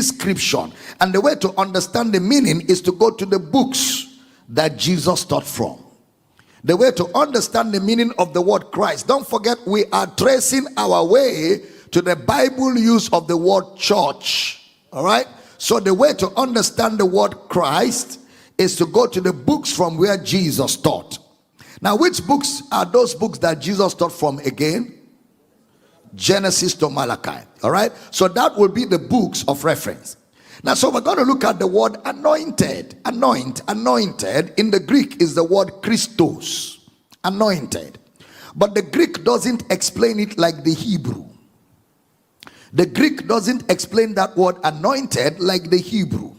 description. And the way to understand the meaning is to go to the books that Jesus taught from. The way to understand the meaning of the word Christ. Don't forget, we are tracing our way to the Bible use of the word church. All right? So the way to understand the word Christ is to go to the books from where Jesus taught. Now, which books are those books that Jesus taught from again? Genesis to Malachi. All right? So that will be the books of reference. Now, so we're going to look at the word anointed. Anointed in the Greek is the word Christos. Anointed. But the Greek doesn't explain it like the Hebrew. The Greek doesn't explain that word anointed like the Hebrew.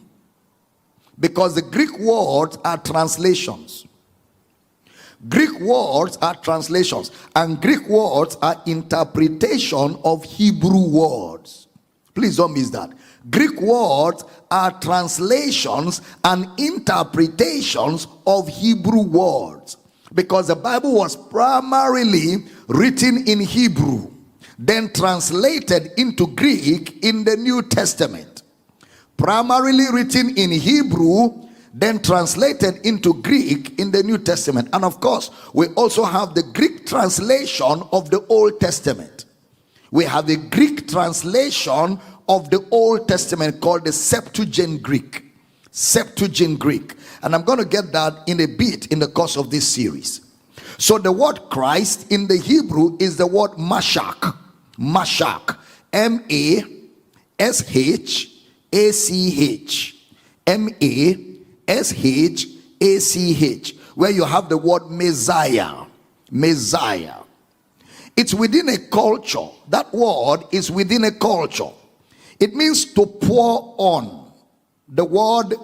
Because the Greek words are translations. Greek words are translations. And Greek words are interpretation of Hebrew words. Please don't miss that. Greek words are translations and interpretations of Hebrew words. Because the Bible was primarily written in Hebrew, then translated into Greek in the New Testament. Primarily written in Hebrew, then translated into Greek in the New Testament. And of course, we also have the Greek translation of the Old Testament. We have a Greek translation of the Old Testament called the Septuagint Greek. Septuagint Greek. And I'm going to get that in a bit in the course of this series. So the word Christ in the Hebrew is the word Mashach. Mashach. M-A-S-H-A-C-H. M-A-S-H-A-C-H. Where you have the word Messiah. Messiah. It's within a culture. That word is within a culture. It means to pour on. The word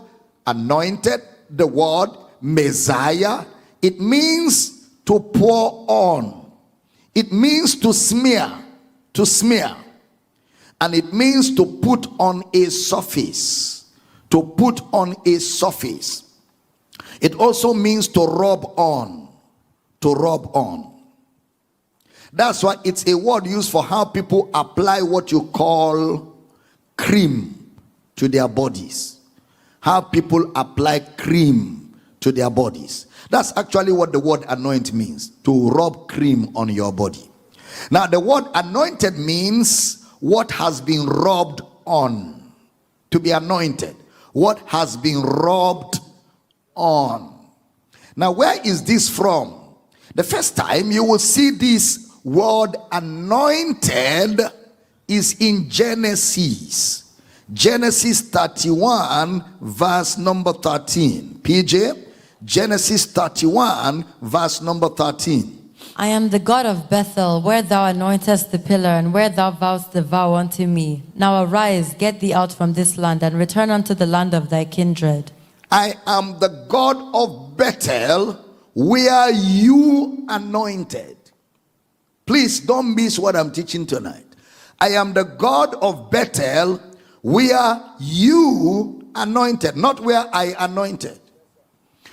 anointed, the word Messiah, it means to pour on. It means to smear. To smear. And it means to put on a surface. To put on a surface. It also means to rub on. To rub on. That's why it's a word used for how people apply what you call cream to their bodies. How people apply cream to their bodies. That's actually what the word anoint means. To rub cream on your body. Now the word anointed means what has been rubbed on. To be anointed. What has been rubbed on. Now where is this from? The first time you will see this word anointed is in Genesis. Genesis 31 verse number 13. PJ, Genesis 31 verse number 13. I am the God of Bethel, where thou anointest the pillar, and where thou vowest the vow unto me. Now arise, get thee out from this land, and return unto the land of thy kindred. I am the God of Bethel, where you anointed. Please don't miss what I'm teaching tonight. I am the God of Bethel, where you anointed, not where I anointed.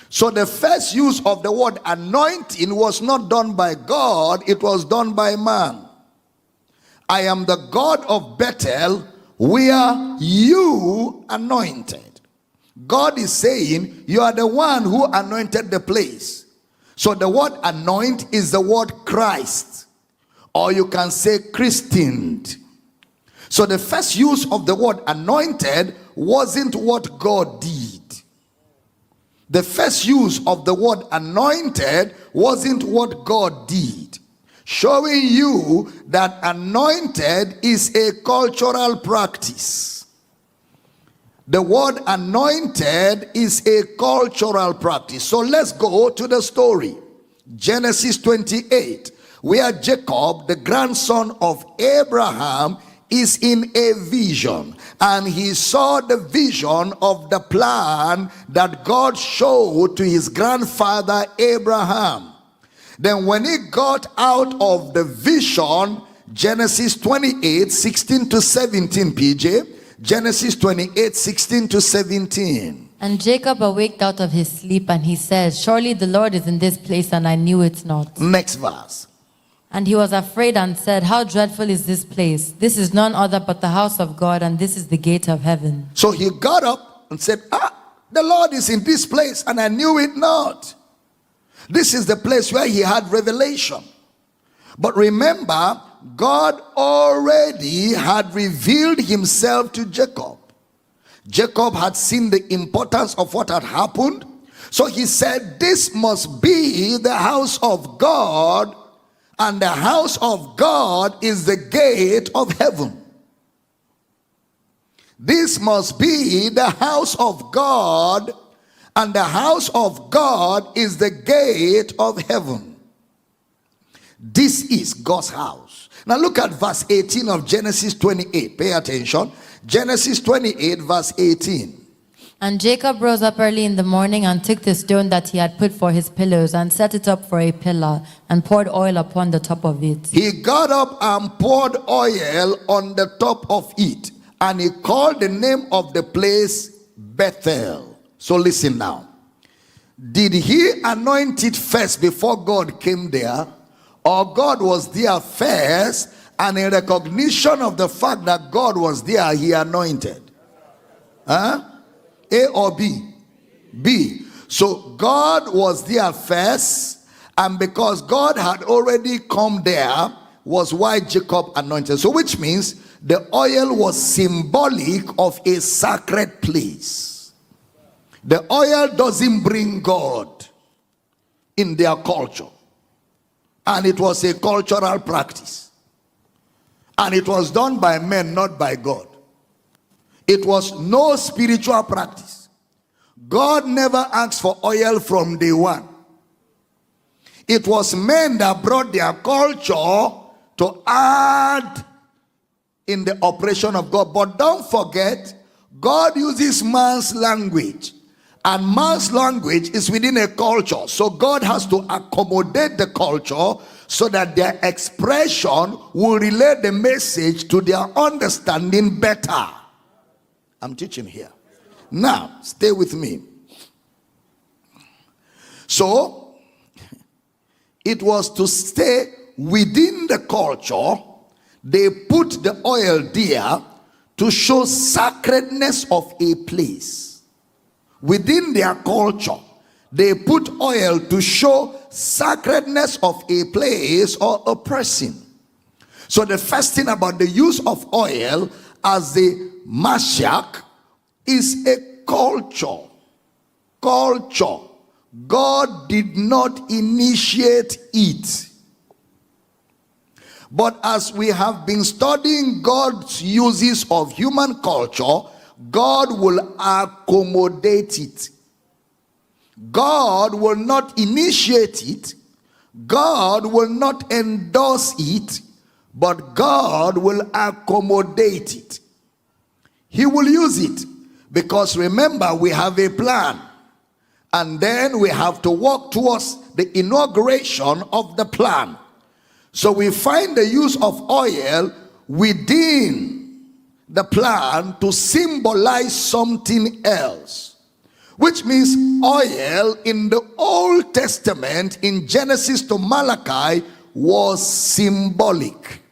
So the first use of the word anointing was not done by God, it was done by man. I am the God of Bethel, where you anointed. God is saying, you are the one who anointed the place. So the word anoint is the word Christ. Or you can say christened. So the first use of the word anointed wasn't what God did. The first use of the word anointed wasn't what God did. Showing you that anointed is a cultural practice. The word anointed is a cultural practice. So let's go to the story. Genesis 28. Where Jacob, the grandson of Abraham, is in a vision. And he saw the vision of the plan that God showed to his grandfather Abraham. Then when he got out of the vision, Genesis 28, 16 to 17, PJ. Genesis 28, 16 to 17. And Jacob awaked out of his sleep, and he said, surely the Lord is in this place, and I knew it not. Next verse. And he was afraid and said, "How dreadful is this place? This is none other but the house of God, and this is the gate of heaven." So he got up and said, the Lord is in this place, and I knew it not. This is the place where he had revelation. But remember, God already had revealed himself to Jacob. Jacob had seen the importance of what had happened. So he said, this must be the house of God, and the house of God is the gate of heaven. This must be the house of God, and the house of God is the gate of heaven. This is God's house. Now look at verse 18 of Genesis 28. Pay attention. Genesis 28 verse 18. And Jacob rose up early in the morning and took the stone that he had put for his pillows and set it up for a pillar and poured oil upon the top of it. He got up and poured oil on the top of it, and he called the name of the place Bethel. So listen now. Did he anoint it first before God came there? Or God was there first, and in recognition of the fact that God was there, he anointed? Huh? A or B? B. So God was there first, and because God had already come there, was why Jacob anointed. So which means the oil was symbolic of a sacred place. The oil doesn't bring God in their culture. And it was a cultural practice. And it was done by men, not by God. It was no spiritual practice. God never asked for oil from day one. It was men that brought their culture to add in the operation of God. But don't forget, God uses man's language. And man's language is within a culture. So God has to accommodate the culture so that their expression will relay the message to their understanding better. I'm teaching here. Now, stay with me. So, it was to stay within the culture. They put the oil there to show sacredness of a place. Within their culture, they put oil to show sacredness of a place or a person. So the first thing about the use of oil as the Mashiach is a culture. Culture. God did not initiate it. But as we have been studying God's uses of human culture, God will accommodate it. God will not initiate it. God will not endorse it. But God will accommodate it. He will use it. Because remember, we have a plan. And then we have to work towards the inauguration of the plan. So we find the use of oil within the plan to symbolize something else. Which means oil in the Old Testament, in Genesis to Malachi, was symbolic.